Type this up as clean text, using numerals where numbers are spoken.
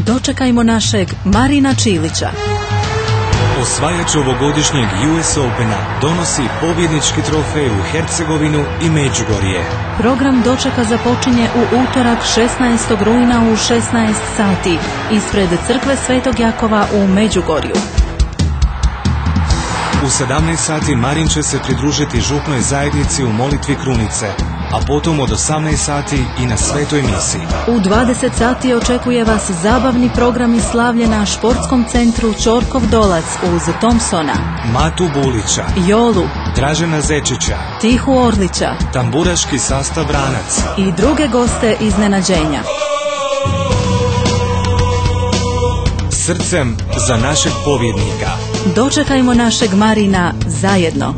Dočekajmo našeg Marina Čilića. Osvajač ovogodišnjeg US Opena donosi pobjednički trofej u Hercegovinu i Međugorje. Program dočeka započinje u utorak 16. rujna u 16 sati ispred crkve Svetog Jakova u Međugorju. U 17 sati Marin će se pridružiti župnoj zajednici u molitvi krunice, a potom od 18 sati i na svetoj misi. U 20 sati očekuje vas zabavni program i slavlje na športskom centru Ćorkov Dolac uz Thompsona, Matu Bulića, Jolu, Dražena Zečića, Tihu Orlića, tamburaški sastav Vranac i druge goste iznenađenja. Srcem za našeg pobjednika. Dočekajmo našeg Marina zajedno.